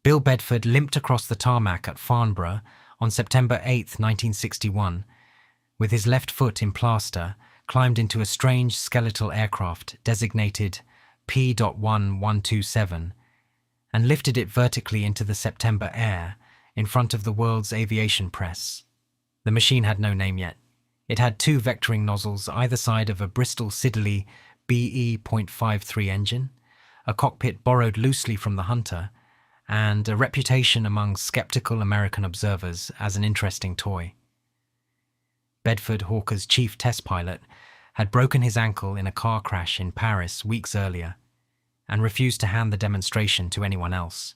Bill Bedford limped across the tarmac at Farnborough on September 8, 1961, with his left foot in plaster, climbed into a strange skeletal aircraft designated P.1127 and lifted it vertically into the September air in front of the world's aviation press. The machine had no name yet. It had two vectoring nozzles either side of a Bristol Siddeley BE.53 engine, a cockpit borrowed loosely from the Hunter, and a reputation among skeptical American observers as an interesting toy. Bedford Hawker's chief test pilot had broken his ankle in a car crash in Paris weeks earlier and refused to hand the demonstration to anyone else.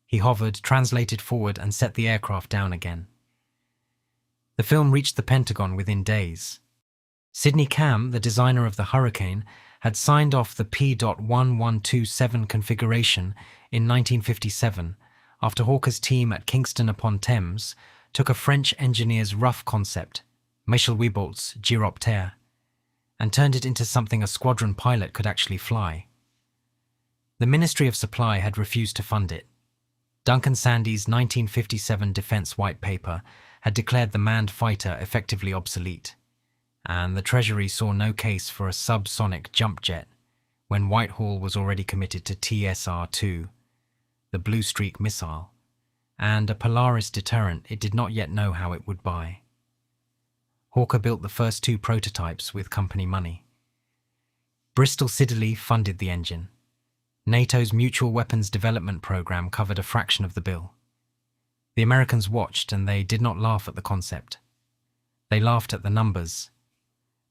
He hovered, translated forward, and set the aircraft down again. The film reached the Pentagon within days. Sidney Cam, the designer of the Hurricane, had signed off the P.1127 configuration in 1957 after Hawker's team at Kingston upon Thames took a French engineer's rough concept, Michel Wieboldt's Gyropter, and turned it into something a squadron pilot could actually fly. The Ministry of Supply had refused to fund it. Duncan Sandys' 1957 Defence White Paper had declared the manned fighter effectively obsolete, and the Treasury saw no case for a subsonic jump jet when Whitehall was already committed to TSR-2, the Blue Streak missile, and a Polaris deterrent it did not yet know how it would buy. Hawker built the first two prototypes with company money. Bristol Siddeley funded the engine. NATO's Mutual Weapons Development Program covered a fraction of the bill. The Americans watched, and they did not laugh at the concept. They laughed at the numbers.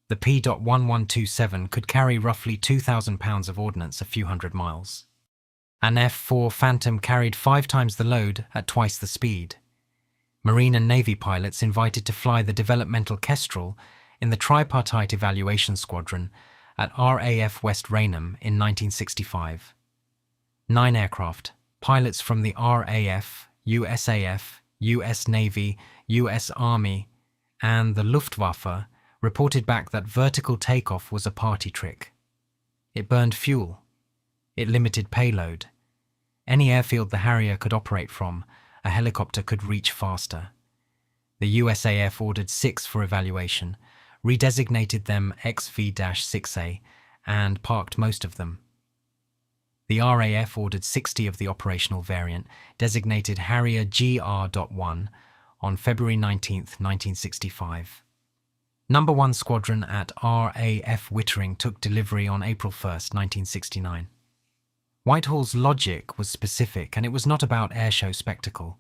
The P.1127 could carry roughly 2,000 pounds of ordnance a few hundred miles. An F-4 Phantom carried 5 times the load at twice the speed. Marine and Navy pilots invited to fly the developmental Kestrel in the tripartite evaluation squadron at RAF West Raynham in 1965. 9 aircraft, pilots from the RAF, USAF, US Navy, US Army, and the Luftwaffe reported back that vertical takeoff was a party trick. It burned fuel. It limited payload. Any airfield the Harrier could operate from, a helicopter could reach faster. The USAF ordered 6 for evaluation, redesignated them XV-6A, and parked most of them. The RAF ordered 60 of the operational variant, designated Harrier GR.1, on February 19, 1965. Number 1 Squadron at RAF Wittering took delivery on April 1, 1969. Whitehall's logic was specific, and it was not about airshow spectacle.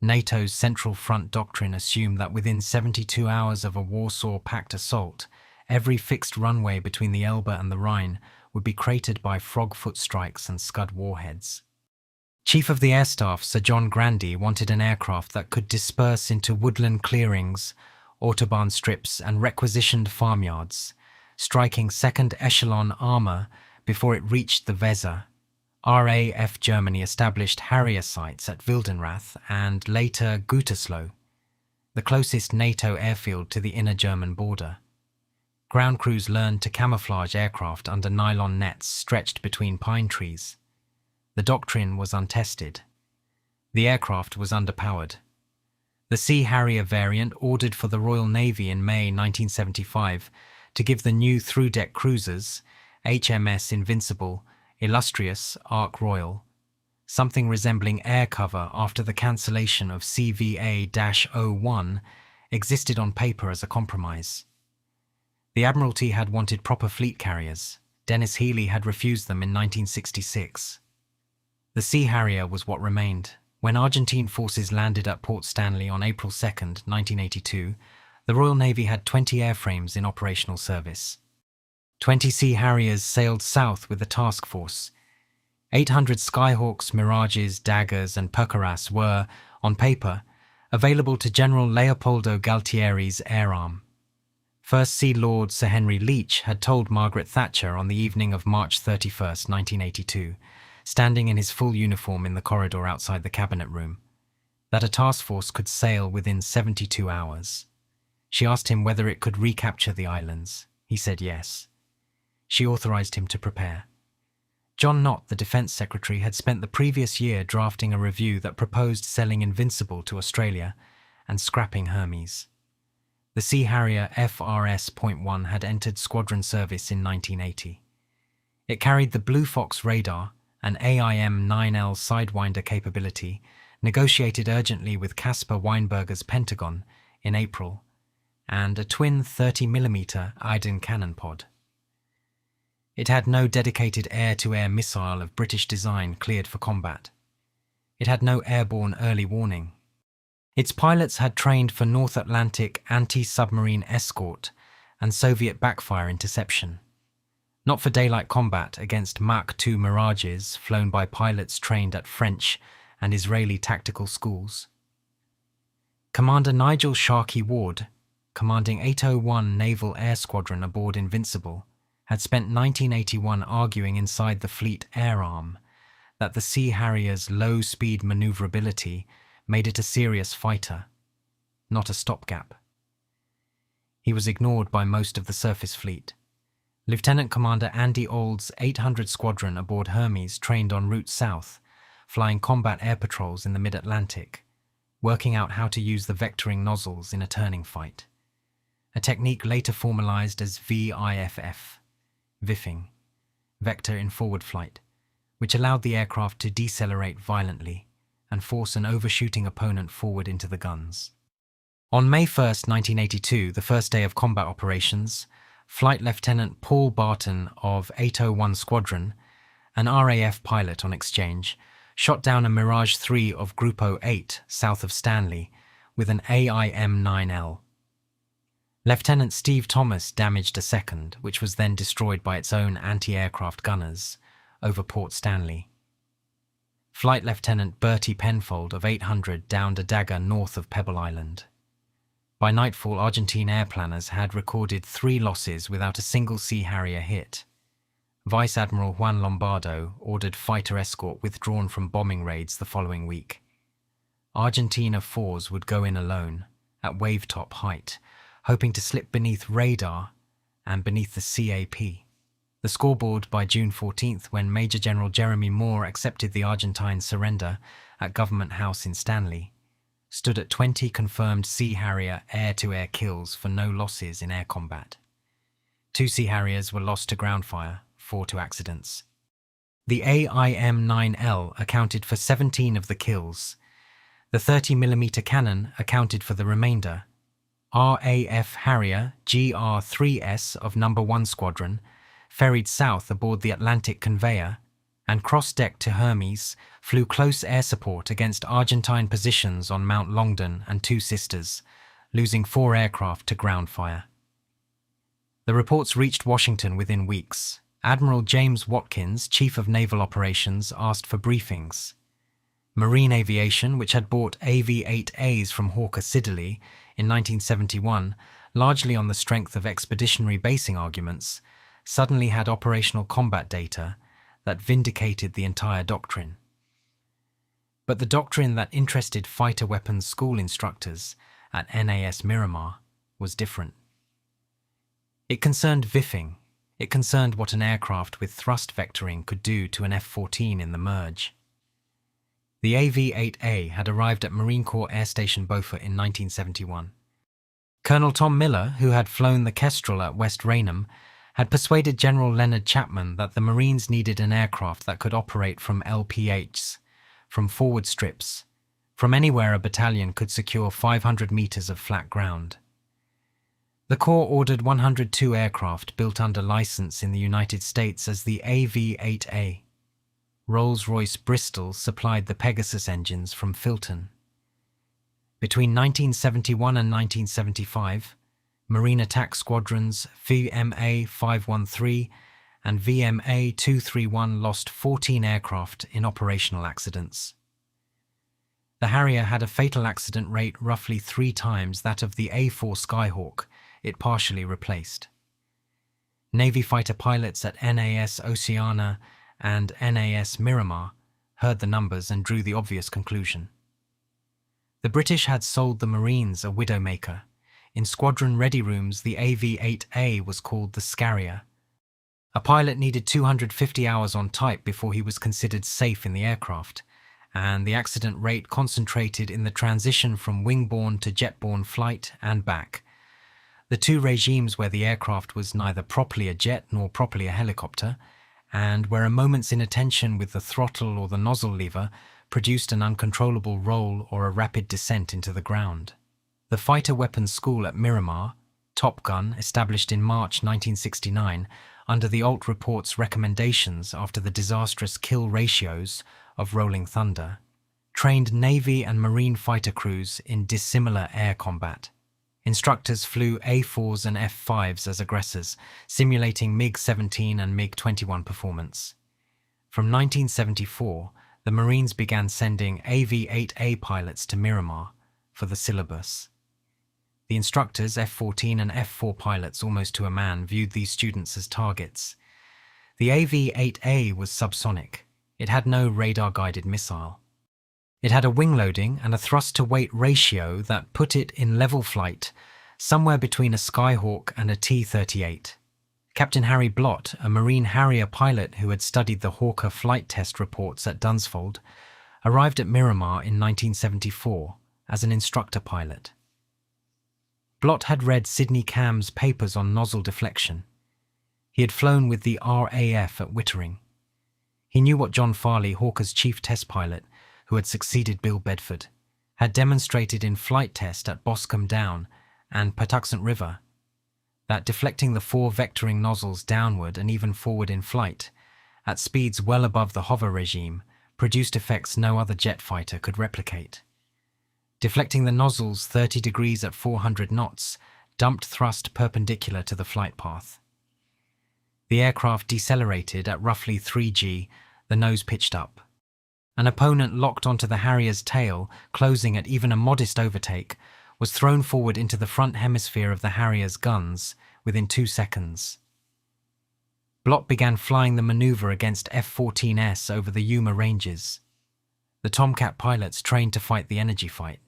NATO's Central Front doctrine assumed that within 72 hours of a Warsaw Pact assault, every fixed runway between the Elbe and the Rhine would be cratered by frog-foot strikes and Scud warheads. Chief of the Air Staff Sir John Grandy wanted an aircraft that could disperse into woodland clearings, autobahn strips and requisitioned farmyards, striking second echelon armour before it reached the Weser. RAF Germany established Harrier sites at Wildenrath and later Gütersloh, the closest NATO airfield to the inner German border. Ground crews learned to camouflage aircraft under nylon nets stretched between pine trees. The doctrine was untested. The aircraft was underpowered. The Sea Harrier variant, ordered for the Royal Navy in May 1975 to give the new through-deck cruisers, HMS Invincible, Illustrious, Ark Royal, something resembling air cover after the cancellation of CVA-01, existed on paper as a compromise. The Admiralty had wanted proper fleet carriers. Dennis Healey had refused them in 1966. The Sea Harrier was what remained. When Argentine forces landed at Port Stanley on April 2, 1982, the Royal Navy had 20 airframes in operational service. 20 Sea Harriers sailed south with the task force. 800 Skyhawks, Mirages, Daggers and Percaras were, on paper, available to General Leopoldo Galtieri's air arm. First Sea Lord Sir Henry Leach had told Margaret Thatcher on the evening of March 31, 1982, standing in his full uniform in the corridor outside the cabinet room, that a task force could sail within 72 hours. She asked him whether it could recapture the islands. He said yes. She authorized him to prepare. John Nott, the Defence Secretary, had spent the previous year drafting a review that proposed selling Invincible to Australia and scrapping Hermes. The Sea Harrier FRS.1 had entered squadron service in 1980. It carried the Blue Fox radar, an AIM-9L Sidewinder capability, negotiated urgently with Caspar Weinberger's Pentagon in April, and a twin 30mm Iden cannon pod. It had no dedicated air-to-air missile of British design cleared for combat. It had no airborne early warning. Its pilots had trained for North Atlantic anti-submarine escort and Soviet backfire interception, not for daylight combat against Mach 2 Mirages flown by pilots trained at French and Israeli tactical schools. Commander Nigel Sharkey Ward, commanding 801 Naval Air Squadron aboard Invincible, had spent 1981 arguing inside the fleet air arm that the Sea Harrier's low-speed maneuverability made it a serious fighter, not a stopgap. He was ignored by most of the surface fleet. Lieutenant Commander Andy Auld's 800 Squadron aboard Hermes trained en route south, flying combat air patrols in the mid-Atlantic, working out how to use the vectoring nozzles in a turning fight, a technique later formalized as VIFF, Viffing, vector in forward flight, which allowed the aircraft to decelerate violently and force an overshooting opponent forward into the guns. On May 1, 1982, the first day of combat operations, Flight Lieutenant Paul Barton of 801 Squadron, an RAF pilot on exchange, shot down a Mirage 3 of Group 08 south of Stanley with an AIM-9L. Lieutenant Steve Thomas damaged a second, which was then destroyed by its own anti-aircraft gunners over Port Stanley. Flight Lieutenant Bertie Penfold of 800 downed a Dagger north of Pebble Island. By nightfall, Argentine air planners had recorded 3 losses without a single Sea Harrier hit. Vice Admiral Juan Lombardo ordered fighter escort withdrawn from bombing raids the following week. Argentina 4s would go in alone, at wave-top height, hoping to slip beneath radar and beneath the CAP. The scoreboard by June 14th, when Major General Jeremy Moore accepted the Argentine surrender at Government House in Stanley, stood at 20 confirmed Sea Harrier air-to-air kills for no losses in air combat. 2 Sea Harriers were lost to ground fire, 4 to accidents. The AIM-9L accounted for 17 of the kills. The 30mm cannon accounted for the remainder. RAF Harrier GR-3S of No. 1 Squadron ferried south aboard the Atlantic conveyor and cross-decked to Hermes, flew close air support against Argentine positions on Mount Longdon and Two Sisters, losing 4 aircraft to ground fire. The reports reached Washington within weeks. Admiral James Watkins, Chief of Naval Operations, asked for briefings. Marine Aviation, which had bought AV-8As from Hawker Siddeley in 1971, largely on the strength of expeditionary basing arguments, suddenly had operational combat data that vindicated the entire doctrine. But the doctrine that interested fighter weapons school instructors at NAS Miramar was different. It concerned Viffing. It concerned what an aircraft with thrust vectoring could do to an F-14 in the merge. The AV-8A had arrived at Marine Corps Air Station Beaufort in 1971. Colonel Tom Miller, who had flown the Kestrel at West Raynham, had persuaded General Leonard Chapman that the Marines needed an aircraft that could operate from LPHs, from forward strips, from anywhere a battalion could secure 500 meters of flat ground. The Corps ordered 102 aircraft built under license in the United States as the AV-8A. Rolls-Royce Bristol supplied the Pegasus engines from Filton. Between 1971 and 1975, Marine Attack Squadrons VMA 513 and VMA 231 lost 14 aircraft in operational accidents. The Harrier had a fatal accident rate roughly 3 times that of the A4 Skyhawk it partially replaced. Navy fighter pilots at NAS Oceana and NAS Miramar heard the numbers and drew the obvious conclusion. The British had sold the Marines a widowmaker. In squadron ready rooms, the AV-8A was called the Scarrier. A pilot needed 250 hours on type before he was considered safe in the aircraft, and the accident rate concentrated in the transition from wing-borne to jet-borne flight and back. The two regimes where the aircraft was neither properly a jet nor properly a helicopter, and where a moment's inattention with the throttle or the nozzle lever produced an uncontrollable roll or a rapid descent into the ground. The Fighter Weapons School at Miramar, Top Gun, established in March 1969 under the Alt Report's recommendations after the disastrous kill ratios of Rolling Thunder, trained Navy and Marine fighter crews in dissimilar air combat. Instructors flew A4s and F5s as aggressors, simulating MiG-17 and MiG-21 performance. From 1974, the Marines began sending AV-8A pilots to Miramar for the syllabus. The instructors, F-14 and F-4 pilots almost to a man, viewed these students as targets. The AV-8A was subsonic. It had no radar-guided missile. It had a wing loading and a thrust-to-weight ratio that put it in level flight, somewhere between a Skyhawk and a T-38. Captain Harry Blott, a Marine Harrier pilot who had studied the Hawker flight test reports at Dunsfold, arrived at Miramar in 1974 as an instructor pilot. Blott had read Sidney Camm's papers on nozzle deflection. He had flown with the RAF at Wittering. He knew what John Farley, Hawker's chief test pilot, who had succeeded Bill Bedford, had demonstrated in flight test at Boscombe Down and Patuxent River, that deflecting the four vectoring nozzles downward and even forward in flight, at speeds well above the hover regime, produced effects no other jet fighter could replicate. Deflecting the nozzles 30 degrees at 400 knots dumped thrust perpendicular to the flight path. The aircraft decelerated at roughly 3G, the nose pitched up. An opponent locked onto the Harrier's tail, closing at even a modest overtake, was thrown forward into the front hemisphere of the Harrier's guns within 2 seconds. Blott began flying the maneuver against F-14S over the Yuma Ranges. The Tomcat pilots trained to fight the energy fight.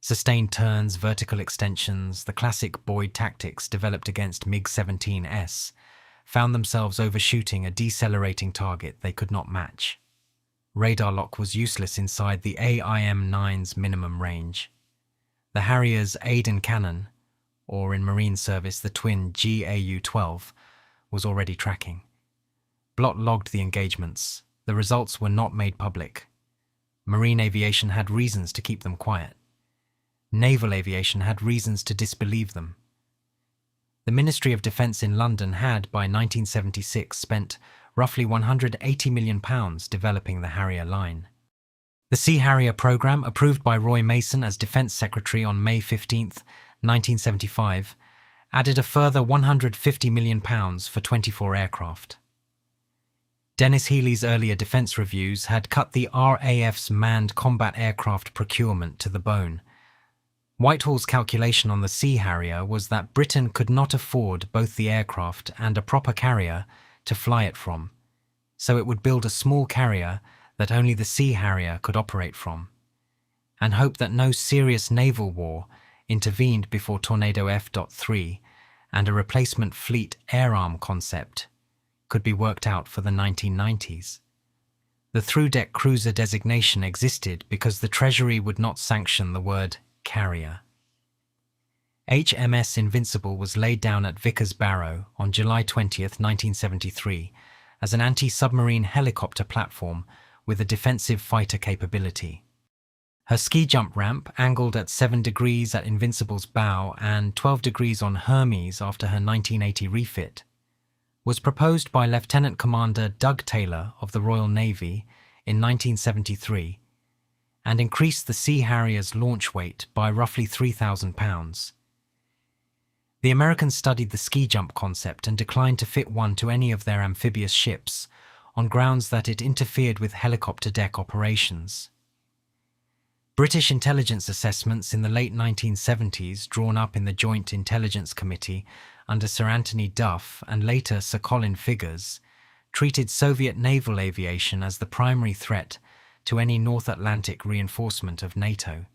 Sustained turns, vertical extensions, the classic Boyd tactics developed against MiG-17S, found themselves overshooting a decelerating target they could not match. Radar lock was useless inside the AIM-9's minimum range. The Harrier's Aiden cannon, or in Marine service the twin GAU-12, was already tracking. Blott logged the engagements. The results were not made public. Marine aviation had reasons to keep them quiet. Naval aviation had reasons to disbelieve them. The Ministry of Defence in London had, by 1976, spent roughly £180 million developing the Harrier line. The Sea Harrier programme, approved by Roy Mason as Defence Secretary on May 15, 1975, added a further £150 million for 24 aircraft. Dennis Healy's earlier defence reviews had cut the RAF's manned combat aircraft procurement to the bone. Whitehall's calculation on the Sea Harrier was that Britain could not afford both the aircraft and a proper carrier to fly it from, so it would build a small carrier that only the Sea Harrier could operate from, and hope that no serious naval war intervened before Tornado F.3 and a replacement fleet air arm concept could be worked out for the 1990s. The through-deck cruiser designation existed because the Treasury would not sanction the word carrier. HMS Invincible was laid down at Vickers Barrow on July 20, 1973, as an anti-submarine helicopter platform with a defensive fighter capability. Her ski jump ramp, angled at 7 degrees at Invincible's bow and 12 degrees on Hermes after her 1980 refit, was proposed by Lieutenant Commander Doug Taylor of the Royal Navy in 1973 and increased the Sea Harrier's launch weight by roughly £3,000. The Americans studied the ski jump concept and declined to fit one to any of their amphibious ships on grounds that it interfered with helicopter deck operations. British intelligence assessments in the late 1970s, drawn up in the Joint Intelligence Committee under Sir Anthony Duff and later Sir Colin Figgers, treated Soviet naval aviation as the primary threat to any North Atlantic reinforcement of NATO.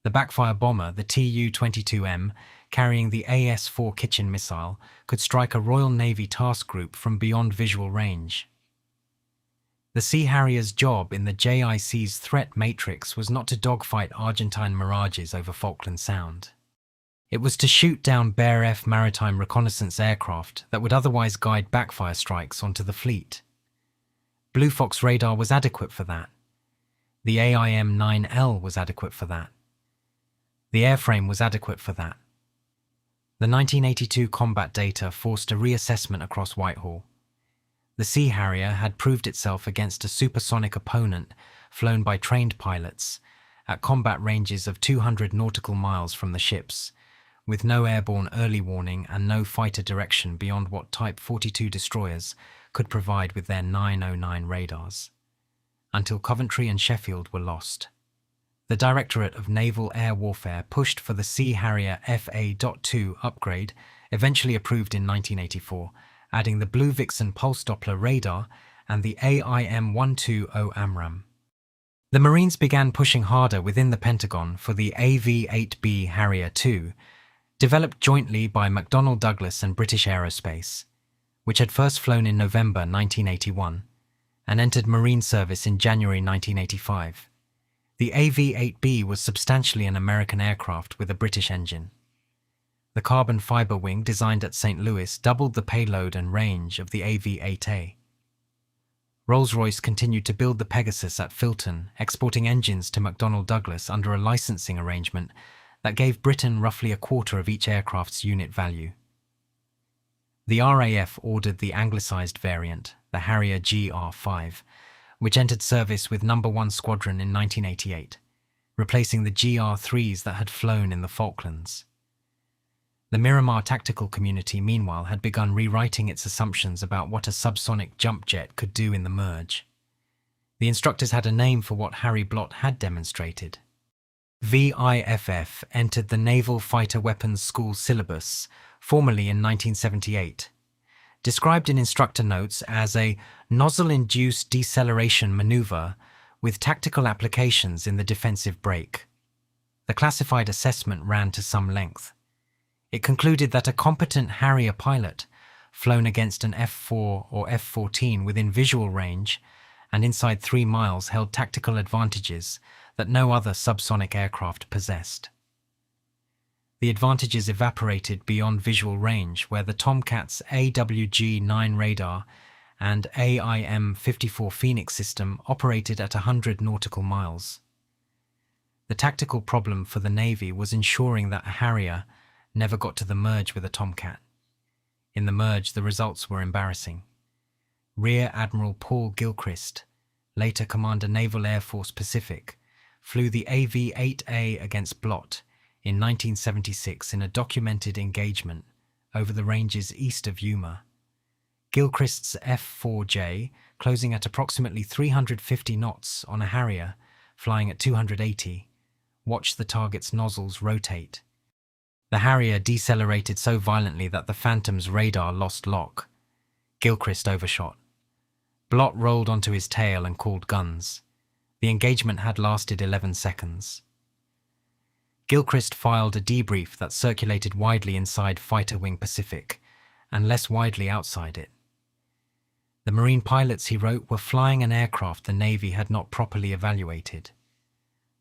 The backfire bomber, the Tu-22M, carrying the AS-4 Kitchen missile, could strike a Royal Navy task group from beyond visual range. The Sea Harrier's job in the JIC's threat matrix was not to dogfight Argentine mirages over Falkland Sound. It was to shoot down BARF maritime reconnaissance aircraft that would otherwise guide backfire strikes onto the fleet. Blue Fox radar was adequate for that. The AIM-9L was adequate for that. The airframe was adequate for that. The 1982 combat data forced a reassessment across Whitehall. The Sea Harrier had proved itself against a supersonic opponent flown by trained pilots at combat ranges of 200 nautical miles from the ships, with no airborne early warning and no fighter direction beyond what Type 42 destroyers could provide with their 909 radars, until Coventry and Sheffield were lost. The Directorate of Naval Air Warfare pushed for the Sea Harrier FA.2 upgrade, eventually approved in 1984, adding the Blue Vixen pulse Doppler radar and the AIM-120 AMRAAM. The Marines began pushing harder within the Pentagon for the AV-8B Harrier II, developed jointly by McDonnell Douglas and British Aerospace, which had first flown in November 1981 and entered Marine service in January 1985. The AV-8B was substantially an American aircraft with a British engine. The carbon fiber wing designed at St. Louis doubled the payload and range of the AV-8A. Rolls-Royce continued to build the Pegasus at Filton, exporting engines to McDonnell Douglas under a licensing arrangement that gave Britain roughly a quarter of each aircraft's unit value. The RAF ordered the anglicised variant, the Harrier GR5, which entered service with No. 1 Squadron in 1988, replacing the GR3s that had flown in the Falklands. The Miramar tactical community, meanwhile, had begun rewriting its assumptions about what a subsonic jump jet could do in the merge. The instructors had a name for what Harry Blott had demonstrated. VIFF entered the Naval Fighter Weapons School syllabus, formally in 1978, described in instructor notes as a nozzle-induced deceleration maneuver with tactical applications in the defensive brake. The classified assessment ran to some length. It concluded that a competent Harrier pilot, flown against an F-4 or F-14 within visual range and inside 3 miles, held tactical advantages that no other subsonic aircraft possessed. The advantages evaporated beyond visual range, where the Tomcat's AWG-9 radar and AIM-54 Phoenix system operated at 100 nautical miles. The tactical problem for the Navy was ensuring that a Harrier never got to the merge with a Tomcat. In the merge, the results were embarrassing. Rear Admiral Paul Gilchrist, later Commander Naval Air Force Pacific, flew the AV-8A against Blott in 1976 in a documented engagement over the ranges east of Yuma. Gilchrist's F-4J, closing at approximately 350 knots on a Harrier, flying at 280, watched the target's nozzles rotate. The Harrier decelerated so violently that the Phantom's radar lost lock. Gilchrist overshot. Blott rolled onto his tail and called guns. The engagement had lasted 11 seconds. Gilchrist filed a debrief that circulated widely inside Fighter Wing Pacific, and less widely outside it. The Marine pilots, he wrote, were flying an aircraft the Navy had not properly evaluated.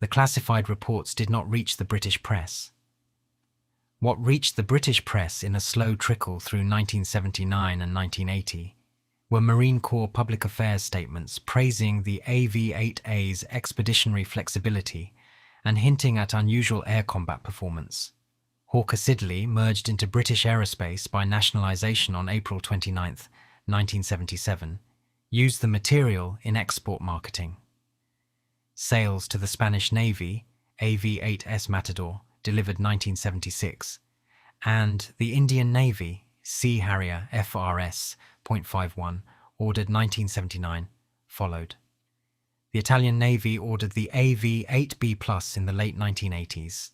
The classified reports did not reach the British press. What reached the British press in a slow trickle through 1979 and 1980 were Marine Corps public affairs statements praising the AV-8A's expeditionary flexibility and hinting at unusual air combat performance. Hawker Siddeley merged into British Aerospace by nationalisation on April 29, 1977, used the material in export marketing. Sales to the Spanish Navy, AV-8S Matador, delivered 1976, and the Indian Navy, Sea Harrier FRS .51, ordered 1979, followed. The Italian Navy ordered the AV-8B+ in the late 1980s.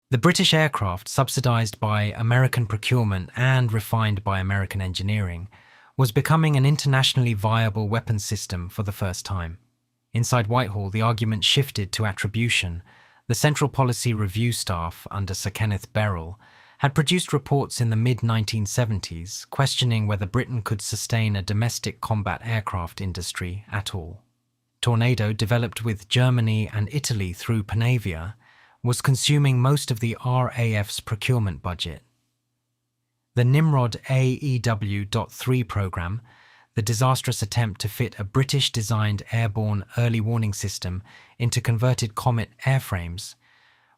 The British aircraft, subsidised by American procurement and refined by American engineering, was becoming an internationally viable weapons system for the first time. Inside Whitehall, the argument shifted to attribution. The Central Policy Review staff, under Sir Kenneth Beryl, had produced reports in the mid-1970s questioning whether Britain could sustain a domestic combat aircraft industry at all. Tornado, developed with Germany and Italy through Panavia, was consuming most of the RAF's procurement budget. The Nimrod AEW.3 program, the disastrous attempt to fit a British-designed airborne early warning system into converted Comet airframes,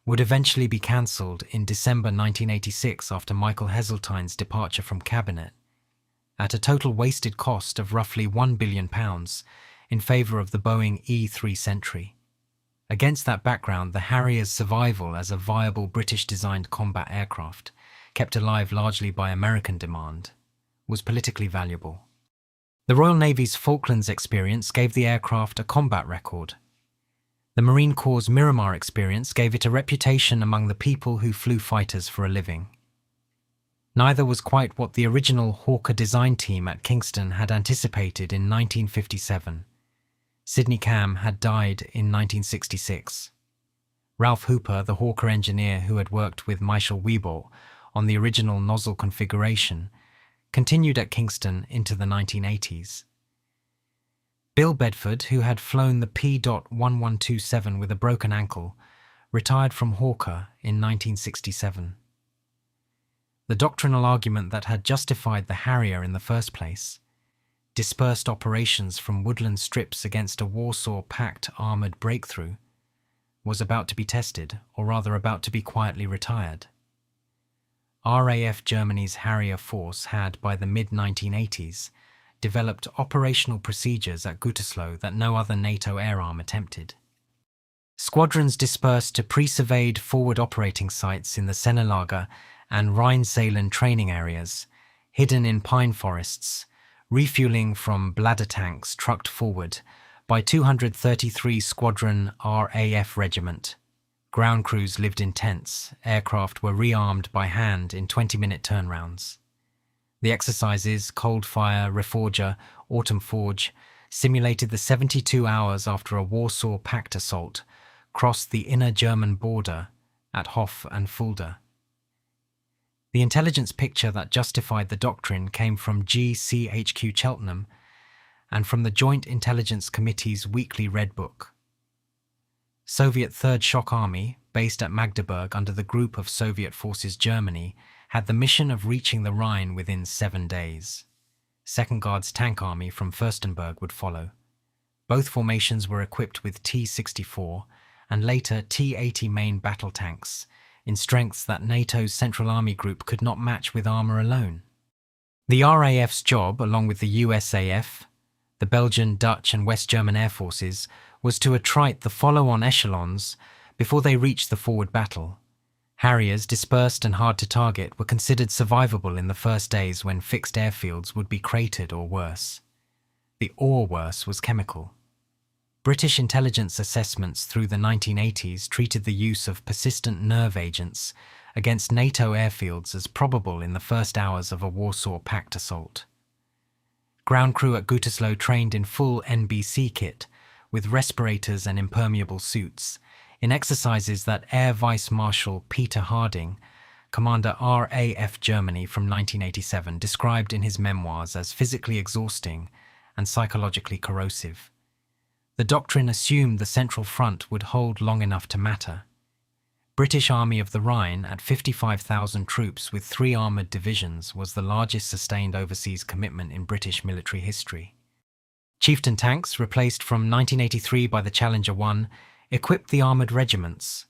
would eventually be cancelled in December 1986 after Michael Heseltine's departure from Cabinet, at a total wasted cost of roughly £1 billion in favour of the Boeing E-3 Sentry. Against that background, the Harrier's survival as a viable British-designed combat aircraft, kept alive largely by American demand, was politically valuable. The Royal Navy's Falklands experience gave the aircraft a combat record. The Marine Corps' Miramar experience gave it a reputation among the people who flew fighters for a living. Neither was quite what the original Hawker design team at Kingston had anticipated in 1957. Sidney Cam had died in 1966. Ralph Hooper, the Hawker engineer who had worked with Michael Wiebolt on the original nozzle configuration, continued at Kingston into the 1980s. Bill Bedford, who had flown the P.1127 with a broken ankle, retired from Hawker in 1967. The doctrinal argument that had justified the Harrier in the first place, dispersed operations from woodland strips against a Warsaw Pact armoured breakthrough, was about to be tested, or rather about to be quietly retired. RAF Germany's Harrier force had, by the mid-1980s, developed operational procedures at Gütersloh that no other NATO air arm attempted. Squadrons dispersed to pre-surveyed forward operating sites in the Sennelager and Rheinseelen training areas, hidden in pine forests, refuelling from bladder tanks trucked forward by 233 Squadron RAF Regiment. Ground crews lived in tents, aircraft were rearmed by hand in 20-minute turnarounds. The exercises, Cold Fire, Reforger, Autumn Forge, simulated the 72 hours after a Warsaw Pact assault crossed the inner German border at Hof and Fulda. The intelligence picture that justified the doctrine came from GCHQ Cheltenham and from the Joint Intelligence Committee's weekly Red Book. Soviet Third Shock Army, based at Magdeburg under the Group of Soviet Forces Germany, had the mission of reaching the Rhine within 7 days. Second Guards Tank Army from Fürstenberg would follow. Both formations were equipped with T-64 and later T-80 main battle tanks, in strengths that NATO's Central Army Group could not match with armour alone. The RAF's job, along with the USAF, the Belgian, Dutch and West German air forces, was to attrite the follow-on echelons before they reached the forward battle. Harriers, dispersed and hard to target, were considered survivable in the first days when fixed airfields would be cratered or worse. The or worse was chemical. British intelligence assessments through the 1980s treated the use of persistent nerve agents against NATO airfields as probable in the first hours of a Warsaw Pact assault. Ground crew at Gütersloh trained in full NBC kit, with respirators and impermeable suits, in exercises that Air Vice Marshal Peter Harding, Commander RAF Germany from 1987, described in his memoirs as physically exhausting and psychologically corrosive. The doctrine assumed the Central Front would hold long enough to matter. British Army of the Rhine, at 55,000 troops with 3 armoured divisions, was the largest sustained overseas commitment in British military history. Chieftain tanks, replaced from 1983 by the Challenger 1, equipped the armoured regiments.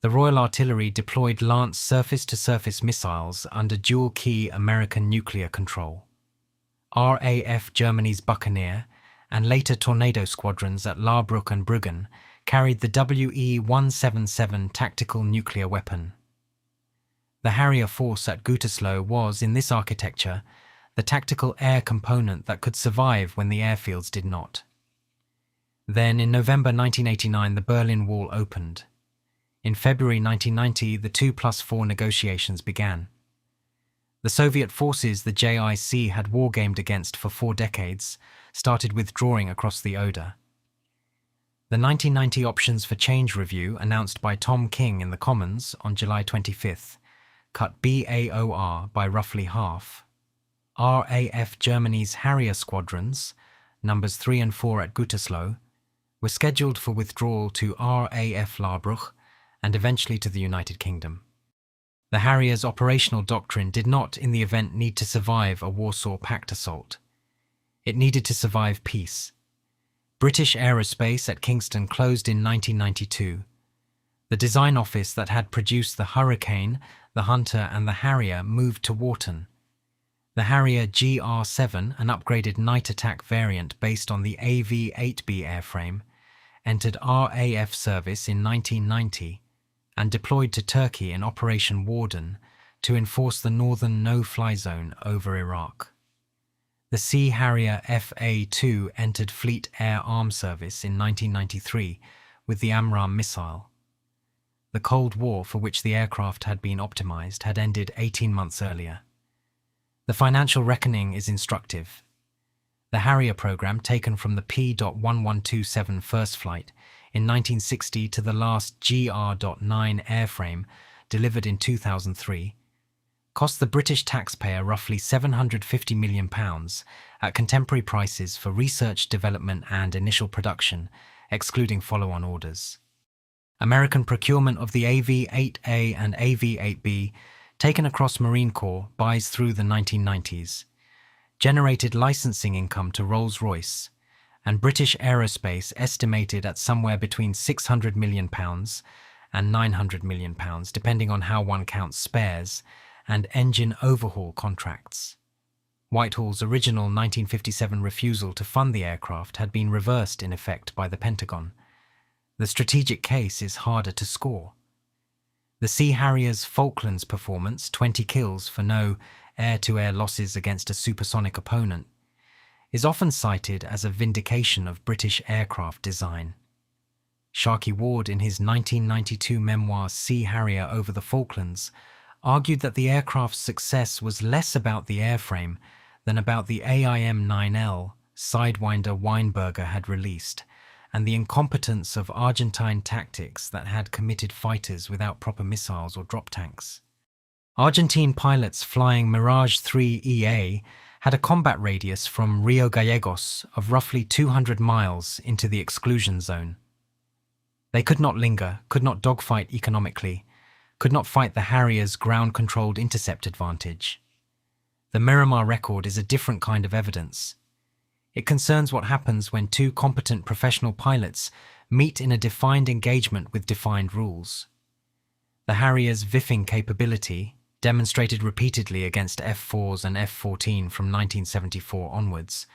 The Royal Artillery deployed Lance surface-to-surface missiles under dual-key American nuclear control. RAF Germany's Buccaneer and later Tornado squadrons at Laarbruch and Bruggen carried the WE-177 tactical nuclear weapon. The Harrier force at Gütersloh was, in this architecture, the tactical air component that could survive when the airfields did not. Then, in November 1989, the Berlin Wall opened. In February 1990, the 2+4 negotiations began. The Soviet forces the JIC had wargamed against for 4 decades started withdrawing across the Oder. The 1990 Options for Change review, announced by Tom King in the Commons on July 25th, cut BAOR by roughly half. RAF Germany's Harrier squadrons, numbers 3 and 4 at Gütersloh, were scheduled for withdrawal to RAF Larbruch and eventually to the United Kingdom. The Harrier's operational doctrine did not, in the event, need to survive a Warsaw Pact assault. It needed to survive peace. British Aerospace at Kingston closed in 1992. The design office that had produced the Hurricane, the Hunter and the Harrier moved to Wharton. The Harrier GR7, an upgraded night attack variant based on the AV-8B airframe, entered RAF service in 1990 and deployed to Turkey in Operation Warden to enforce the northern no-fly zone over Iraq. The Sea Harrier FA-2 entered Fleet Air Arm Service in 1993 with the AMRAAM missile. The Cold War, for which the aircraft had been optimized, had ended 18 months earlier. The financial reckoning is instructive. The Harrier program, taken from the P.1127 first flight in 1960 to the last GR.9 airframe delivered in 2003, cost the British taxpayer roughly £750 million at contemporary prices for research, development and initial production, excluding follow-on orders. American procurement of the AV-8A and AV-8B, taken across Marine Corps buys through the 1990s, generated licensing income to Rolls-Royce, and British Aerospace estimated at somewhere between £600 million and £900 million, depending on how one counts spares and engine overhaul contracts. Whitehall's original 1957 refusal to fund the aircraft had been reversed in effect by the Pentagon. The strategic case is harder to score. The Sea Harrier's Falklands performance, 20 kills for no air-to-air losses against a supersonic opponent, is often cited as a vindication of British aircraft design. Sharkey Ward, in his 1992 memoir Sea Harrier Over the Falklands, argued that the aircraft's success was less about the airframe than about the AIM-9L Sidewinder Weinberger had released, and the incompetence of Argentine tactics that had committed fighters without proper missiles or drop tanks. Argentine pilots flying Mirage 3EA had a combat radius from Rio Gallegos of roughly 200 miles into the exclusion zone. They could not linger, could not dogfight economically, could not fight the Harrier's ground-controlled intercept advantage. The Miramar record is a different kind of evidence. It concerns what happens when two competent professional pilots meet in a defined engagement with defined rules. The Harrier's VIFing capability, demonstrated repeatedly against F-4s and F-14 from 1974 onwards,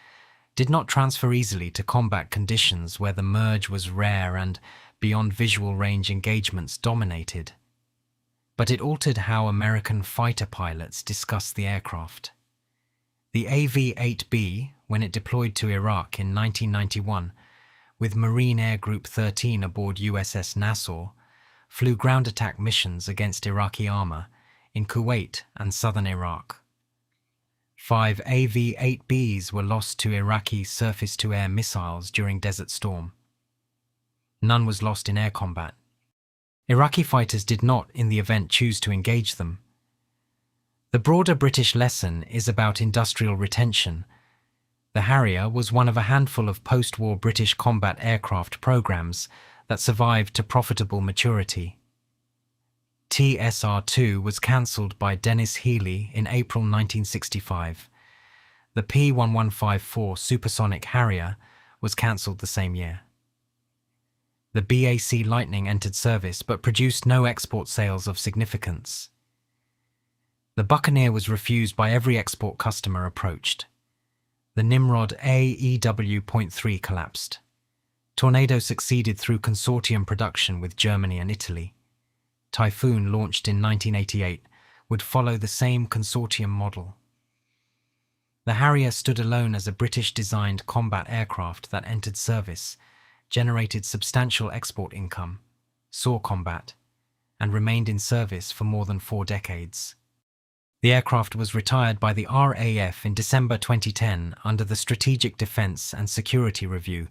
did not transfer easily to combat conditions where the merge was rare and beyond visual range engagements dominated. But it altered how American fighter pilots discussed the aircraft. The AV-8B, when it deployed to Iraq in 1991, with Marine Air Group 13 aboard USS Nassau, flew ground attack missions against Iraqi armor in Kuwait and southern Iraq. 5 AV-8Bs were lost to Iraqi surface-to-air missiles during Desert Storm. None was lost in air combat. Iraqi fighters did not, in the event, choose to engage them. The broader British lesson is about industrial retention. The Harrier was one of a handful of post-war British combat aircraft programs that survived to profitable maturity. TSR-2 was cancelled by Dennis Healy in April 1965. The P-1154 supersonic Harrier was cancelled the same year. The BAC Lightning entered service but produced no export sales of significance. The Buccaneer was refused by every export customer approached. The Nimrod AEW.3 collapsed. Tornado succeeded through consortium production with Germany and Italy. Typhoon, launched in 1988, would follow the same consortium model. The Harrier stood alone as a British-designed combat aircraft that entered service, generated substantial export income, saw combat, and remained in service for more than 4 decades. The aircraft was retired by the RAF in December 2010 under the Strategic Defence and Security Review,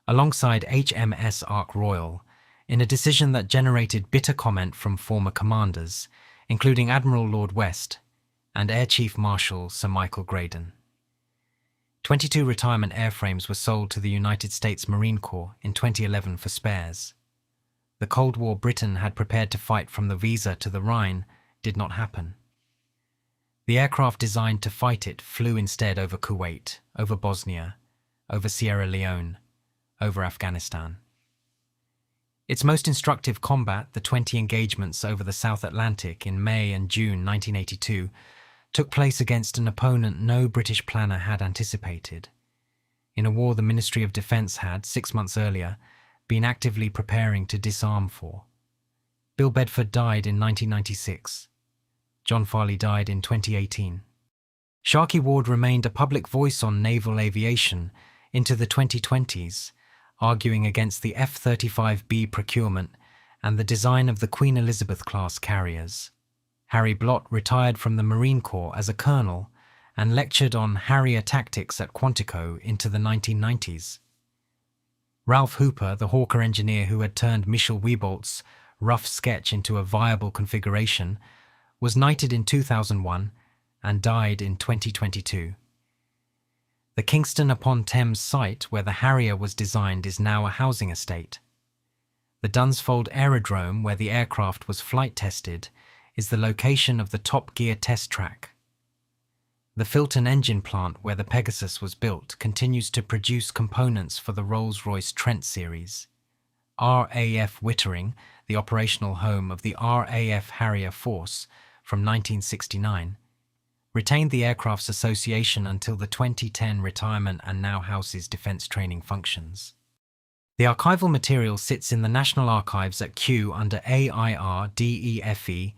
alongside HMS Ark Royal, in a decision that generated bitter comment from former commanders, including Admiral Lord West and Air Chief Marshal Sir Michael Graydon. 22 retirement airframes were sold to the United States Marine Corps in 2011 for spares. The Cold War Britain had prepared to fight from the Weser to the Rhine did not happen. The aircraft designed to fight it flew instead over Kuwait, over Bosnia, over Sierra Leone, over Afghanistan. Its most instructive combat, the 20 engagements over the South Atlantic in May and June 1982, took place against an opponent no British planner had anticipated, in a war the Ministry of Defence had, 6 months earlier, been actively preparing to disarm for. Bill Bedford died in 1996. John Farley died in 2018. Sharkey Ward remained a public voice on naval aviation into the 2020s, arguing against the F-35B procurement and the design of the Queen Elizabeth-class carriers. Harry Blott retired from the Marine Corps as a colonel and lectured on Harrier tactics at Quantico into the 1990s. Ralph Hooper, the Hawker engineer who had turned Michel Wieboldt's rough sketch into a viable configuration, was knighted in 2001 and died in 2022. The Kingston-upon-Thames site where the Harrier was designed is now a housing estate. The Dunsfold Aerodrome, where the aircraft was flight tested, is the location of the Top Gear test track. The Filton engine plant where the Pegasus was built continues to produce components for the Rolls-Royce Trent series. RAF Wittering, the operational home of the RAF Harrier Force from 1969, retained the Aircrafts Association until the 2010 retirement and now houses defence training functions. The archival material sits in the National Archives at Kew under AIR, DEFE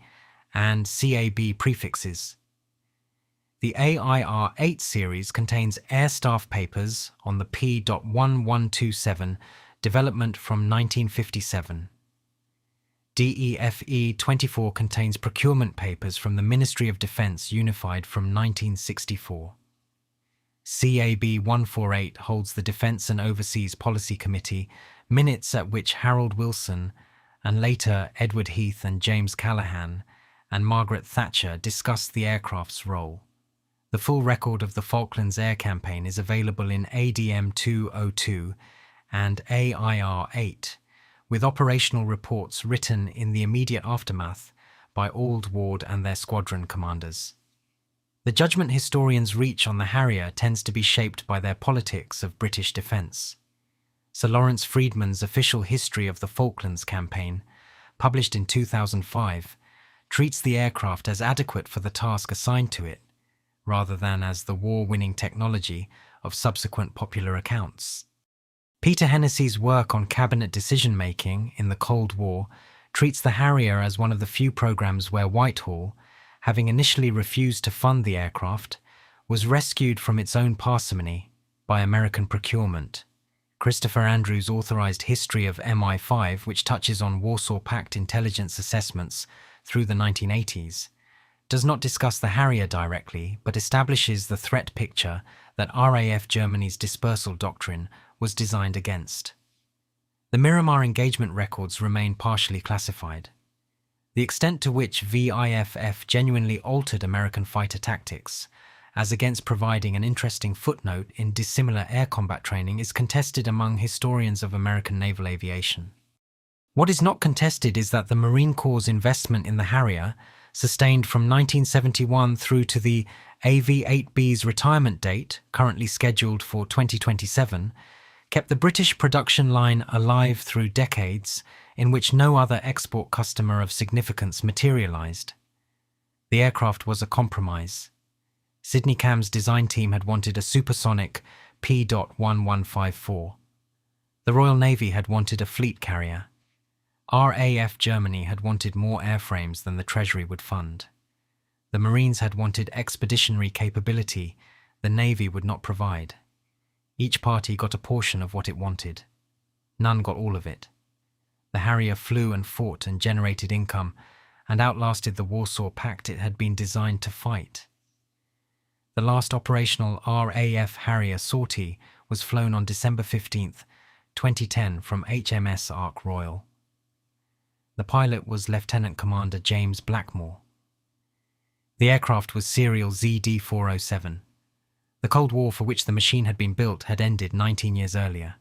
and CAB prefixes. The AIR 8 series contains air staff papers on the P.1127 development from 1957. DEFE 24 contains procurement papers from the Ministry of Defence Unified from 1964. CAB 148 holds the Defence and Overseas Policy Committee, minutes at which Harold Wilson and later Edward Heath and James Callaghan and Margaret Thatcher discussed the aircraft's role. The full record of the Falklands Air Campaign is available in ADM 202 and AIR 8, with operational reports written in the immediate aftermath by Auld, Ward and their squadron commanders. The judgment historians reach on the Harrier tends to be shaped by their politics of British defence. Sir Lawrence Freedman's Official History of the Falklands Campaign, published in 2005, treats the aircraft as adequate for the task assigned to it, rather than as the war-winning technology of subsequent popular accounts. Peter Hennessy's work on cabinet decision-making in the Cold War treats the Harrier as one of the few programs where Whitehall, having initially refused to fund the aircraft, was rescued from its own parsimony by American procurement. Christopher Andrews' Authorized History of MI5, which touches on Warsaw Pact intelligence assessments through the 1980s, does not discuss the Harrier directly, but establishes the threat picture that RAF Germany's dispersal doctrine was designed against. The Miramar engagement records remain partially classified. The extent to which VIFF genuinely altered American fighter tactics, as against providing an interesting footnote in dissimilar air combat training, is contested among historians of American naval aviation. What is not contested is that the Marine Corps' investment in the Harrier, sustained from 1971 through to the AV-8B's retirement date, currently scheduled for 2027, kept the British production line alive through decades in which no other export customer of significance materialised. The aircraft was a compromise. Sidney Cam's design team had wanted a supersonic P.1154. The Royal Navy had wanted a fleet carrier. RAF Germany had wanted more airframes than the Treasury would fund. The Marines had wanted expeditionary capability the Navy would not provide. Each party got a portion of what it wanted. None got all of it. The Harrier flew and fought and generated income and outlasted the Warsaw Pact it had been designed to fight. The last operational RAF Harrier sortie was flown on December 15, 2010 from HMS Ark Royal. The pilot was Lieutenant Commander James Blackmore. The aircraft was serial ZD-407. The Cold War for which the machine had been built had ended 19 years earlier.